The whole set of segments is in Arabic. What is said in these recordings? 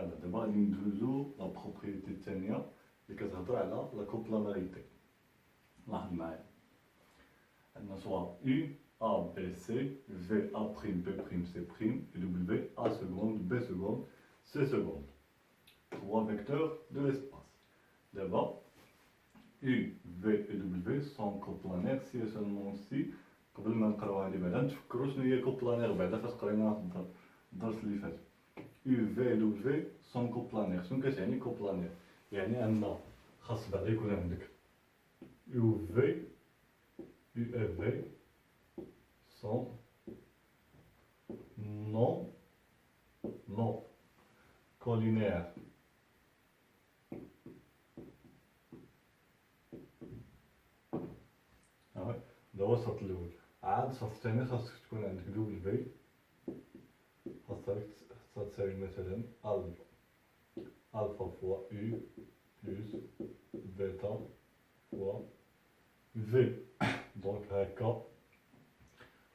يلا دابا غادي ندوزو لا بروبريتي الثانيه اللي كتهضر على لا كوبلاناريتي. لاحظ معايا عندنا سوا U A B C V A prime B prime C prime et W A seconde B seconde C seconde. Trois vecteurs de l'espace. D'abord, U, V et W sont coplanaires si et seulement si. قبل ما نقراو هادي بعدا نتفكروا شنو هي كوبلانير بعدا فاش قريناها في الدرس اللي فات. U, V et W sont coplanaires. شنو كتعني كوبلانير؟ يعني أن خاص بعدا يكون عندك U, V U et V sont non collinaires. ده وسط الأول. عاد الشرط الثاني خاصك تكون عندك W خاصها تساوي مثلا ألفا فوا U بلس بيتا فوا في. دونك هاكا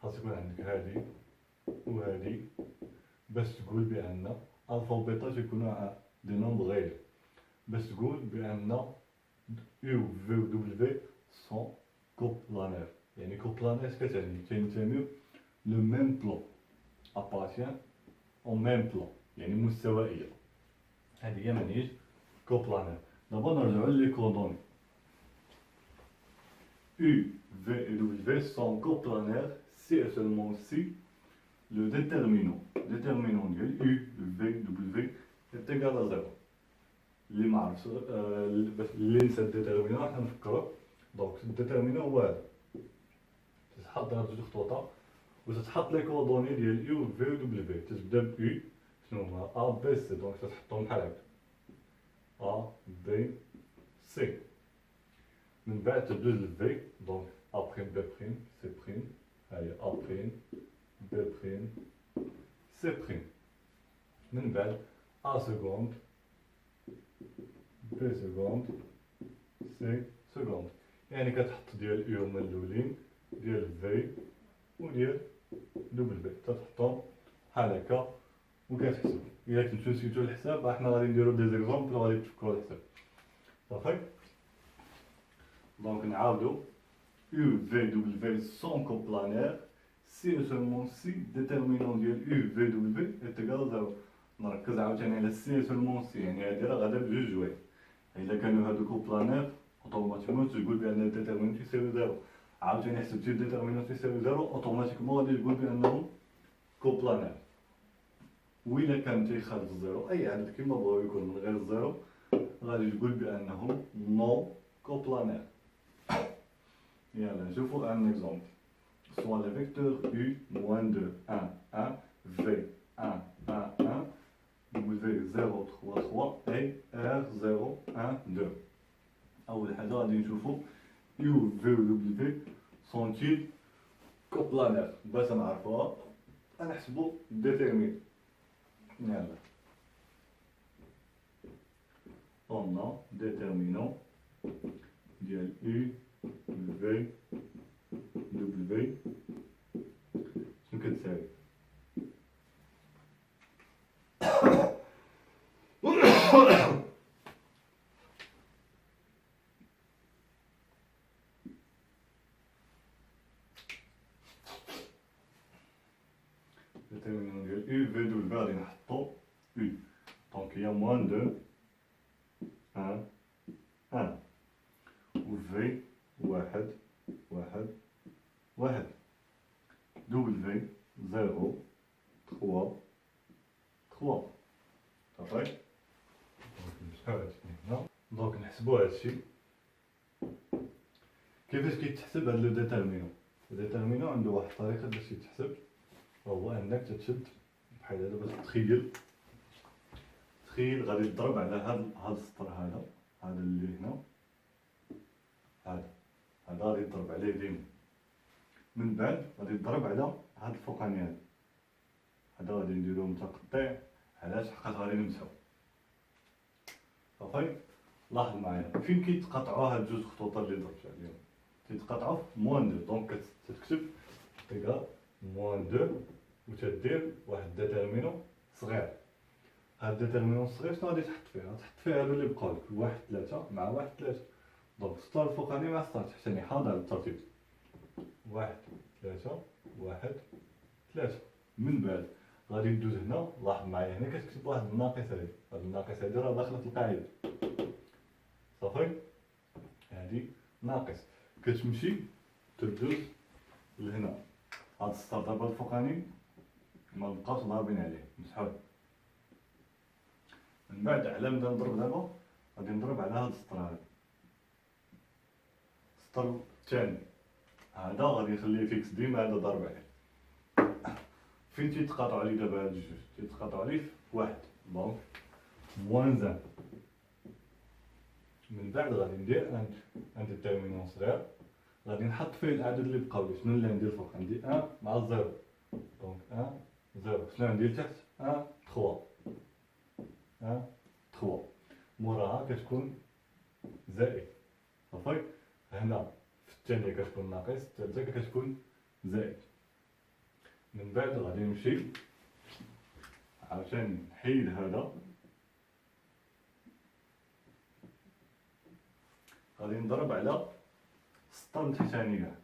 خاص يكون عندك هادي وهادي باش تقول بأن ألفا وبيتا تيكونوا دي نومبر غير، باش تقول بأن U V و W سون كوبلانير. يعني كوبلانير اش كتعني؟ كينتميو لو ميم بلان، ابارتيان او ميم بلان، يعني مستوائية. هذه هي معنية كوبلانير. دابا نرجعو لي كوردوني. U, V et W sont coplanaires si et seulement si le déterminant ديال U, V, W est égal à 0. اللي معرفش اللي نسى الديتيرمينون راح نفكرو. دونك الديتيرمينون هو هذا، تتحط هاد جوج خطوطا وتتحط لي كوردوني ديال U, V و W. تتبدا ب U شنو هما A, B, C. دونك تتحطهم بحال هكا A, B, C. من بعد تدوز ل V. دونك A prime, B prime, C prime. هاهي A prime, B prime, C prime. من بعد A seconde, B seconde, C seconde. يعني كتحط ديال U هما الأولين، ديال V وديال W تتحطهم بحال هكا وكتحسب. إلا كنتو نسيتو الحساب حنا غادي نديرو دي زيكزومبل وغادي تفكرو الحساب. صافي. دونك نعاودو U, V, W sont coplanaires si et seulement si déterminant ديال U, V, W est égal à 0. نركز عاوتاني على سي سولمون سي، يعني هادي راه غادا بجوج جوايع. إلا كانوا هادو كوبلانير اوتوماتيكمون تقول بأن الديتيرمينون تيساوي 0. عاوتاني حسبتي الديتيرمينون تيساوي 0 اوتوماتيكمون غادي تقول بأنهم كوبلانير. وإلا كان تيخالف الزيرو أي عدد كيما بغاو يكون من غير الزيرو غادي تقول بأنهم نو كوبلانير. يلا نشوفو ان اكزومبل. Soit les vecteurs U, moins 2, 1, 1, V, 1, 1, 1, W 0, 3, 3 et R 0, 1, 2. أول حاجة غادي نشوفو U, V و W sont-ils coplanaires. باش نعرفوها غنحسبو déterminant. يلا on a déterminant ديال U, V, W شنو كتساوي؟ déterminant ديال U, V, W غادي نحطو U. دونك هي moins 2 1 1 و V 1 1 1 W 0 3 3. صافي. دونك نحسبو هادشي. كيفاش كيتحسب هاد لو ديتيرمينون؟ الديتيرمينون عنده واحد الطريقة باش يتحسب، هو انك تشد بحال هذا باش تخيل غادي تضرب على هاد السطر هذا اللي هنا، هذا غادي تضرب عليه ديما. من بعد غادي تضرب على هاد الفوقاني هذا غادي نديروه متقطع. علاش؟ حقاش غادي نمسحو. صافي. لاحظ معايا فين كيتقاطعوا هاد جوج خطوط اللي ضربت عليهم، كيتقاطعوا في موان 2. دونك كتكتب إيكال موان 2 و تدير واحد ديتيرمينون صغير. هاد ديتيرمينون الصغير شنو غادي تحط فيها؟ تحط فيها هادو اللي بقاو لك 1 3 مع 1 3. دونك ستار الفوقاني مع ستار التحتاني حاضر الترتيب 1 3 1 3. من بعد غادي ندوز هنا، لاحظ معايا هنا كتكتب واحد الناقص هادي، هاد الناقص هادي راه داخله في القاعده صافي. هادي ناقص كتمشي تدوز لهنا، هاد السطر دابا الفوقاني ما بقاوش ضاربين عليه مسحول. من بعد على نبدا نضرب دابا غادي نضرب على هاد السطر هذا، السطر الثاني هذا غادي نخليه فيكس ديما هذا ضارب عليه. فين تيتقاطعوا لي دابا هاد الجوج؟ تيتقاطعوا لي في واحد، دونك موان زان. من بعد غادي ندير ان ديتيرمينون صغير، غادي نحط فيه الاعداد اللي بقاو لي. شنو اللي عندي الفوق؟ عندي 1 مع 0، دونك 1 0. شنو عندي لتحت؟ 1 3 1 3. موراها كتكون زائد صافي. هنا في الثانية كتكون ناقص، الثالثة كتكون زائد. من بعد غادي نمشي عاوتاني نحيد هذا، غادي نضرب على السطر التحتاني كاع.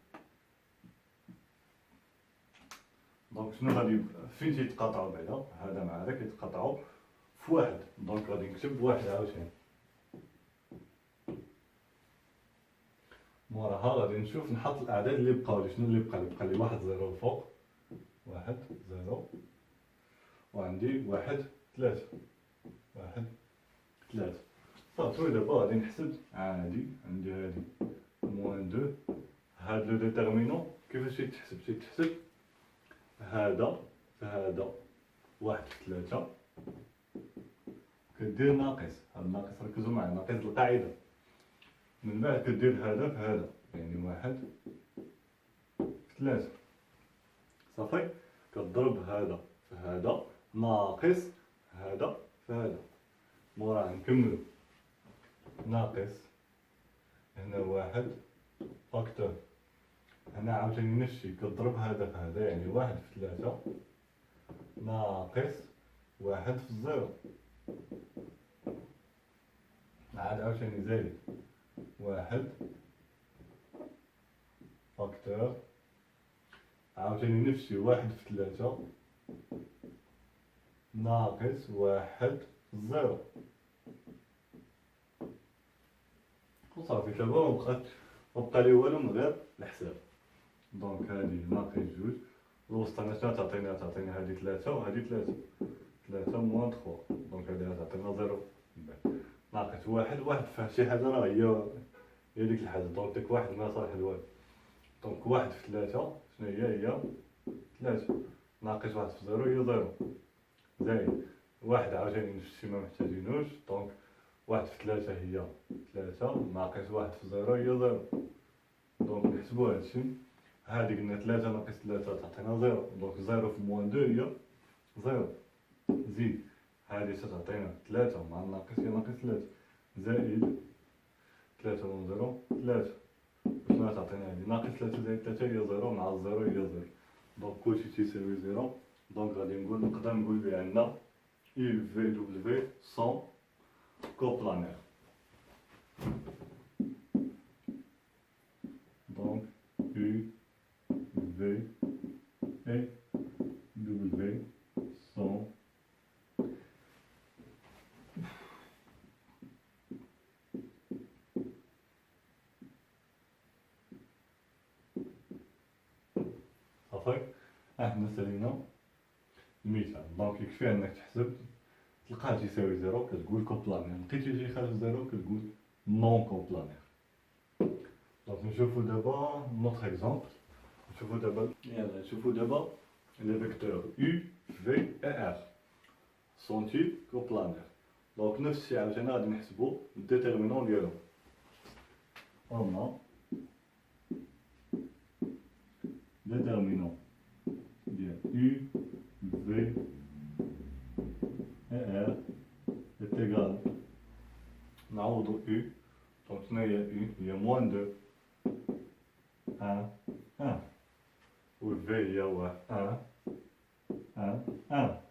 دونك شنو غادي فين تيتقاطعوا بعدا؟ هذا مع هذا كيتقاطعوا في واحد، دونك غادي نكتب واحد عاوتاني. موراها غادي نشوف نحط الاعداد اللي بقاو لي. شنو اللي بقى لي؟ بقى لي واحد زيرو الفوق، واحد زيرو، وعندي واحد ثلاثة، واحد ثلاثة صافي. دابا غادي نحسب عادي. عندي هادي موان دو، هاد لو ديتيرمينون كيفاش تيتحسب؟ هذا في هذا واحد في ثلاثة كدير ناقص، هاد الناقص ركزوا معايا ناقص القاعدة. من بعد كدير هذا في هذا، يعني واحد في ثلاثة صافي. كتضرب هذا في هذا ناقص هذا في هذا. موراها نكملو ناقص هنا واحد فاكتور، هنا عاوتاني نفس الشي كتضرب هذا في هذا، يعني واحد في ثلاثة ناقص واحد في الزيرو، عاد عاوتاني زايد واحد فاكتور، عاوتاني نفس الشي واحد في ثلاثة ناقص واحد في الزيرو. وصافي دابا مبقى لي والو من غير الحساب. دونك هادي ناقص جوج، الوسط انا شنو تعطيني؟ تعطيني هادي ثلاثة وهادي ثلاثة، ثلاثة موان تخوا، دونك هادي تعطينا زيرو. ناقص واحد، واحد فيه شي حاجة راه هي ديك الحاجة، دونك ديك واحد ما صالح لوالو. دونك واحد في ثلاثة شنو هي ثلاثة، ناقص واحد في زيرو هي زيرو، زايد واحد عاوتاني نفس الشي ما محتاجينوش. دونك واحد في ثلاثة هي ثلاثة، ناقص واحد في زيرو هي زيرو. دونك نحسبو هادشي، هادي قلنا ثلاثة ناقص ثلاثة تعطينا زيرو، دونك زيرو في موان دو هي زيرو. زيد هادي تعطينا ثلاثة مع الناقص هي ناقص ثلاثة، زائد ثلاثة من زيرو ثلاثة. شنو تعطينا هادي؟ ناقص ثلاثة زائد ثلاثة هي زيرو، مع الزيرو هي زيرو، دونك كلشي تيساوي زيرو. دونك غادي نقدر نقول بأن إل في دبليو سون كوبلانير. Donc U, V et W sont صافي. احنا سالينا المثال. دونك يكفي انك تحسب تلقاه تيساوي زيرو كتقول كوبلانير، لقيتي شي حاجه زيرو كتقول نون كوبلانير. دونك نشوفو دابا نوتر اكزومبل. نشوفو دابا لي فيكتور U, V et R sont-ils coplanaires. دونك نفس الشيء عاوتاني غادي نحسبو الديتيرمينون ديالهم. هما ديتيرمينون ديال U, V et R est égal. نعوضو U. دونك شنو هي U؟ هي موان دو 1 1، و V هي 1 1 1،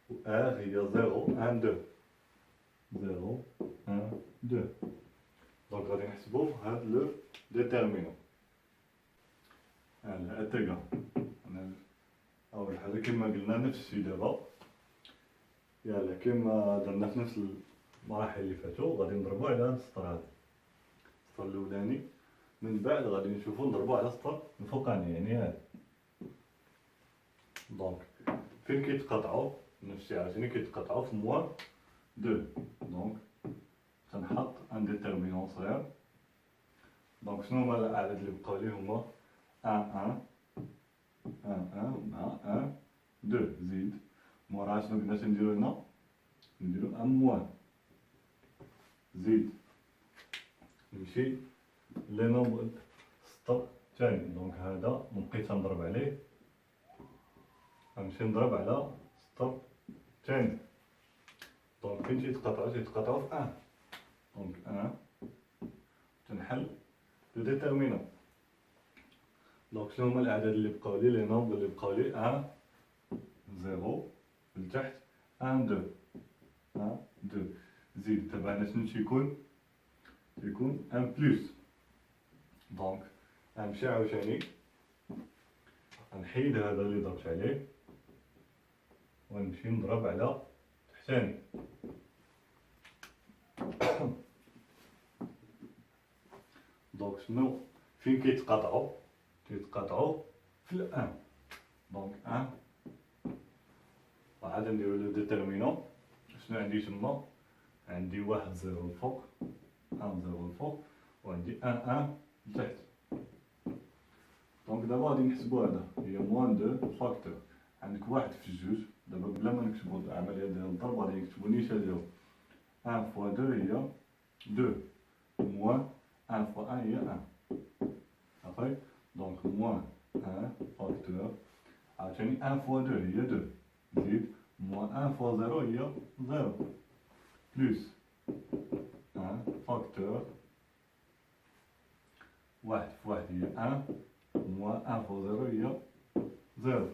و R هي 0 1 2 0 1 2 دونك غادي نحسبو هاد لو ديتيرمينون. الأتجاه أول حاجة كيما قلنا نفس الشي دابا، يلا كيما درنا في نفس المراحل اللي فاتو غادي نضربو على هاد السطر هذا، السطر الأولاني، من بعد غادي نشوفو نضربو على السطر الفوقاني يعني هذا. دونك فين كيتقاطعو نفس الشي عاوتاني كيتقاطعو في موان دو، دونك تنحط ان ديتيرمينون صغير. دونك شنو هما الأعداد اللي بقاو لي هما 1 مع 1 2 زيد موراها شنو قلنا تنديرو هنا، نديرو 1 موان زيد نمشي لي نومبر السطر الثاني. دونك هذا بقيت نضرب عليه، غنمشي نضرب على السطر الثاني. دونك فين تيتقاطعو تيتقاطعو في 1، دونك 1 تنحل لو ديتيرمينون. دونك شنو هما الأعداد اللي بقاو لي، لي نومبر اللي بقاو لي 1 0 لتحت 1 2 1 2 زيد تبعنا شنو تيكون، تيكون 1 بلس. دونك غنمشي عاوتاني غنحيد هذا اللي ضربت عليه ونمشي نضرب على تحتاني. دونك شنو فين كيتقاطعو، تيتقاطعو في الان. دونك 1 وعاد نديرو لو ديتيرمينون. شنو عندي تما، عندي 1 0 الفوق 1 0 الفوق وعندي 1 1 لتحت. دونك دابا غادي نحسبو هذا هي موان 2 فاكتور، عندك واحد في الجوج. دابا بلا ما نكتبو العملية ديال الضرب غادي نكتبو نيشان 1 فوا 2 هي 2 موان 1 فوا 1 هي 1 صافي. دونك موان 1 فاكتور عاوتاني 1 فوا 2 هي 2 زيد موان 1 فوا 0 هي 0 بلس 1 فاكتور واحد في واحد هي 1 موان 1 فوا 0 هي 0.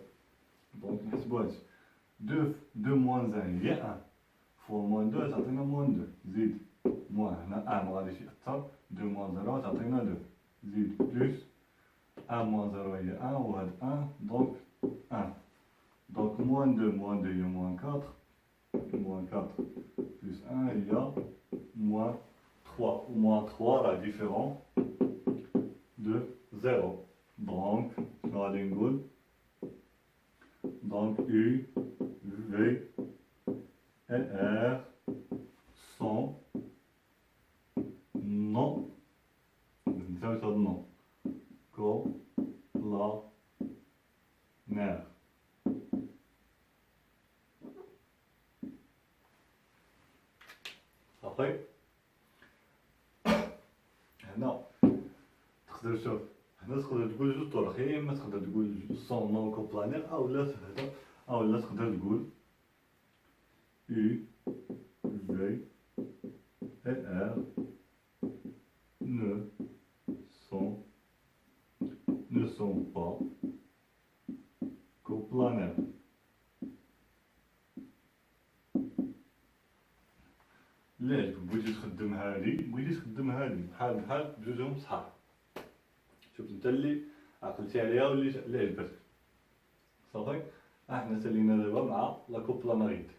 دونك نحسبو هادشي 2 موان 0 هي 1 فوا موان 2 تعطينا موان 2 زيد موان هنا 1 مغاديش يأثر 2 موان 0 تعطينا 2 زيد بلس 1 موان 0 هي 1 وهاد 1 دونك 1. دونك موان 2 هي موان 4 موان 4 بلس 1 هي موان 3 موان 3 راه ديفيرون دو 0. دونك شنو غادي نقول، دونك U V et R sont non, نساوش هاد non كولانير. صافي. هنا تقدر تشوف، هنا تقدر تقول جوج طرق، يا اما تقدر تقول سون نون كوبلانير اولا تهضر اولا تقدر تقول U V et R ne sont pas coplanaires. ليه بغيتي تخدم هادي بغيتي تخدم هادي بحال بحال بجوجهم صحاح. شوف انت اللي عقلتي عليها واللي عجبتك. صافي. احنا سالينا دابا مع لا كوبلاناريتي.